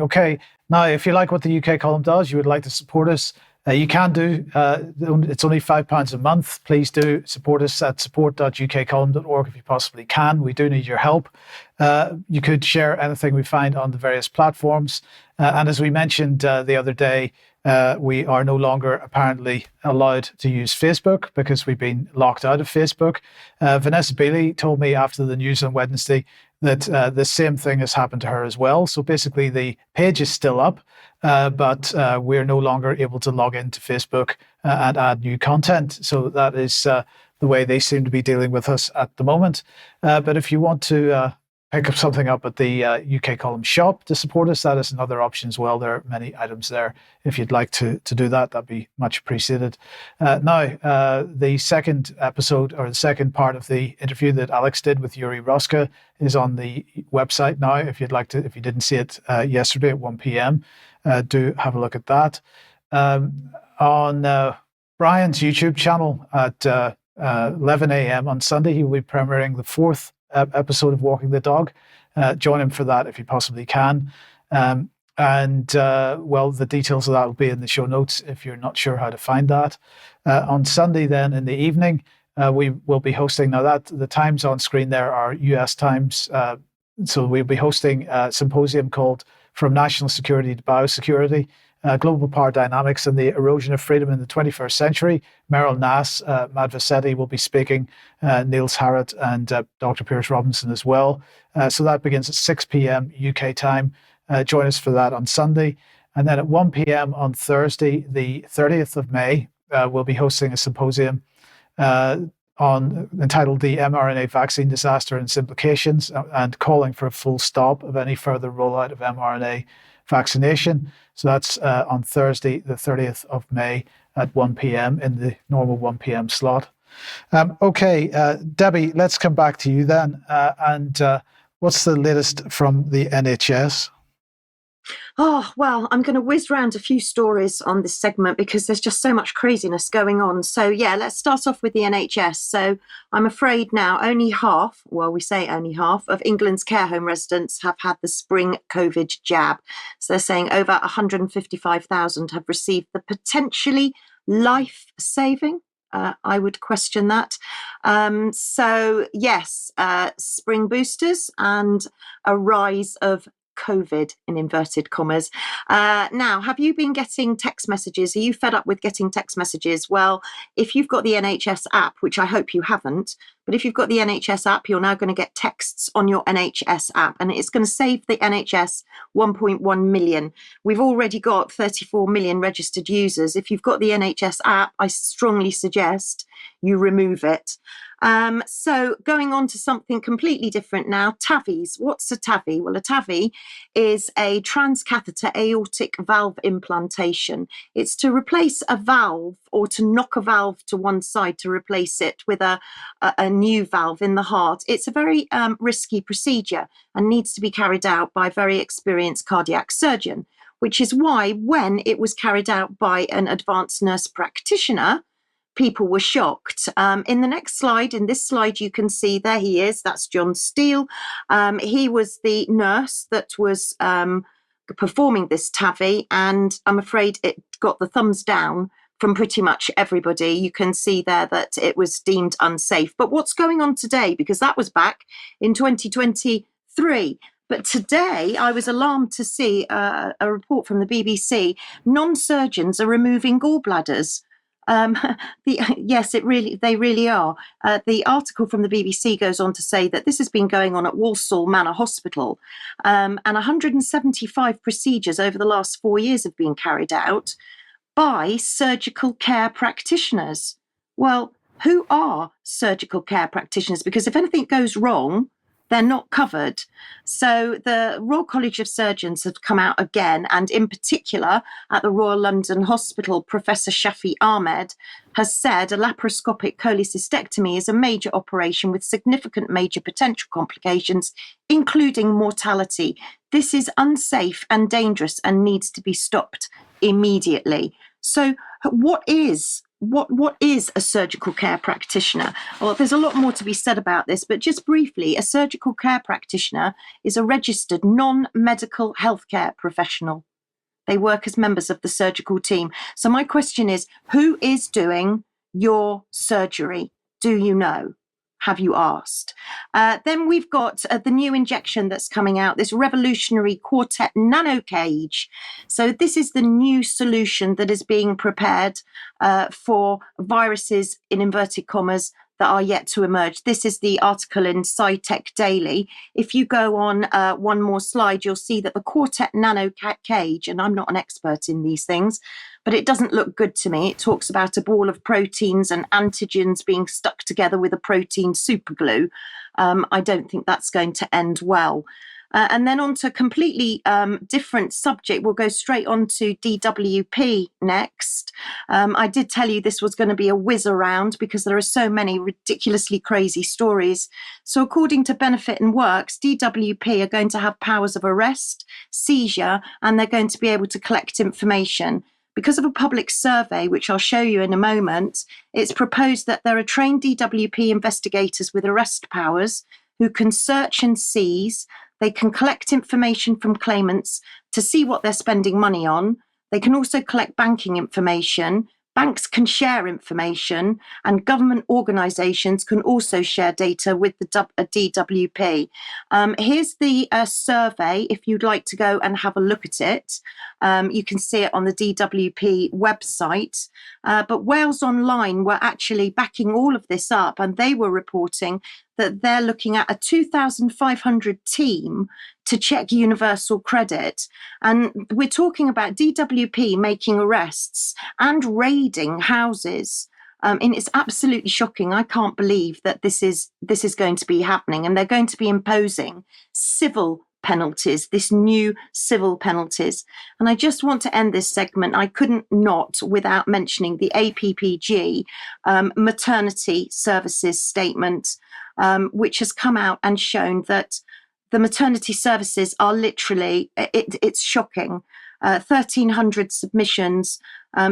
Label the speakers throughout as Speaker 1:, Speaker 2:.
Speaker 1: Okay, now if you like what the UK column does, you would like to support us, you can do. It's only £5 a month. Please do support us at support.ukcolumn.org if you possibly can. We do need your help. You could share anything we find on the various platforms. And as we mentioned the other day, we are no longer apparently allowed to use Facebook because we've been locked out of Facebook. Vanessa Bealey told me after the news on Wednesday that the same thing has happened to her as well. So basically the page is still up, but we're no longer able to log into Facebook and add new content. So that is the way they seem to be dealing with us at the moment. But if you want to pick up something up at the UK Column shop to support us, that is another option as well. There are many items there. If you'd like to do that, that'd be much appreciated. Now, the second episode, or the second part of the interview that Alex did with Yuri Roska, is on the website now. If you'd like to, if you didn't see it yesterday at 1 p.m, do have a look at that. On Brian's YouTube channel at 11 a.m. on Sunday, he will be premiering the fourth episode of Walking the Dog. Join him for that if you possibly can. Well, the details of that will be in the show notes if you're not sure how to find that. On Sunday, then in the evening, we will be hosting. Now that the times on screen there are US times, so we'll be hosting a symposium called "From National Security to Biosecurity: Global Power Dynamics and the Erosion of Freedom in the 21st Century." Meryl Nass, Madvasetti will be speaking, Niels Harrod and Dr. Pierce Robinson as well. So that begins at 6 p.m. UK time. Join us for that on Sunday. And then at 1 p.m. on Thursday, the 30th of May, we'll be hosting a symposium entitled "The mRNA Vaccine Disaster and Its Implications," and calling for a full stop of any further rollout of mRNA vaccination. So that's on Thursday, the 30th of May at 1 p.m. in the normal 1 p.m. slot. Okay, Debbie, let's come back to you then. And what's the latest from the NHS?
Speaker 2: Oh, well, I'm going to whiz round a few stories on this segment because there's just so much craziness going on. So, yeah, let's start off with the NHS. So I'm afraid now only half, well, we say only half, of England's care home residents have had the spring COVID jab. So they're saying over 155,000 have received the potentially life-saving. I would question that. So, yes, spring boosters and a rise of COVID in inverted commas. Now, have you been getting text messages? Are you fed up with getting text messages? Well, if you've got the NHS app, which I hope you haven't, but if you've got the NHS app, you're now going to get texts on your NHS app, and it's going to save the NHS 1.1 million. We've already got 34 million registered users. If you've got the NHS app, I strongly suggest you remove it. So going on to something completely different now, TAVIs. What's a TAVI? Well, a TAVI is a transcatheter aortic valve implantation. It's to replace a valve or to knock a valve to one side to replace it with a new valve in the heart. It's a very risky procedure and needs to be carried out by a very experienced cardiac surgeon, which is why when it was carried out by an advanced nurse practitioner, people were shocked. In the next slide, in this slide, you can see there he is. That's John Steele. He was the nurse that was performing this TAVI, and I'm afraid it got the thumbs down from pretty much everybody. You can see there that it was deemed unsafe. But what's going on today? Because that was back in 2023. But today, I was alarmed to see a report from the BBC. Non-surgeons are removing gallbladders. Yes, they really are. The article from the BBC goes on to say that this has been going on at Walsall Manor Hospital, and 175 procedures over the last 4 years have been carried out by surgical care practitioners. Well, who are surgical care practitioners? Because if anything goes wrong, they're not covered. So the Royal College of Surgeons have come out again, and in particular at the Royal London Hospital, Professor Shafi Ahmed has said a laparoscopic cholecystectomy is a major operation with significant major potential complications, including mortality. This is unsafe and dangerous and needs to be stopped immediately. So what is what is a surgical care practitioner? Well, there's a lot more to be said about this, but just briefly, a surgical care practitioner is a registered non-medical healthcare professional. They work as members of the surgical team. So my question is, who is doing your surgery? Do you know? Have you asked? Then we've got the new injection that's coming out, this revolutionary Quartet Nanocage. So this is the new solution that is being prepared for viruses, in inverted commas, that are yet to emerge. This is the article in SciTech Daily. If you go on one more slide, you'll see that the Quartet Nanocage, and I'm not an expert in these things, but it doesn't look good to me. It talks about a ball of proteins and antigens being stuck together with a protein superglue. I don't think that's going to end well. And then on to a completely different subject. We'll go straight on to DWP next. I did tell you this was going to be a whiz around because there are so many ridiculously crazy stories. So according to Benefit and Works, DWP are going to have powers of arrest, seizure, and they're going to be able to collect information. Because of a public survey, which I'll show you in a moment, it's proposed that there are trained DWP investigators with arrest powers who can search and seize. They can collect information from claimants to see what they're spending money on. They can also collect banking information. Banks can share information, and government organisations can also share data with the DWP. Here's the survey if you'd like to go and have a look at it. You can see it on the DWP website. But Wales Online were actually backing all of this up, and they were reporting that they're looking at a 2,500 team to check universal credit. And we're talking about DWP making arrests and raiding houses. And it's absolutely shocking. I can't believe that this is going to be happening. And they're going to be imposing civil penalties, this new civil penalties. And I just want to end this segment. I couldn't not without mentioning the APPG maternity services statement, which has come out and shown that the maternity services are literally, it's shocking. 1,300 submissions,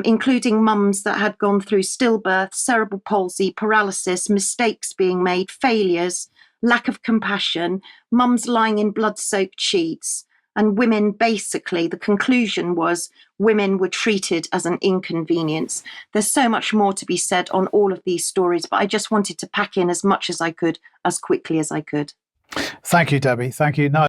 Speaker 2: including mums that had gone through stillbirth, cerebral palsy, paralysis, mistakes being made, failures, lack of compassion, mums lying in blood-soaked sheets, and women, basically, the conclusion was women were treated as an inconvenience. There's so much more to be said on all of these stories, but I just wanted to pack in as much as I could, as quickly as I could.
Speaker 1: Thank you, Debbie. Thank you. Now,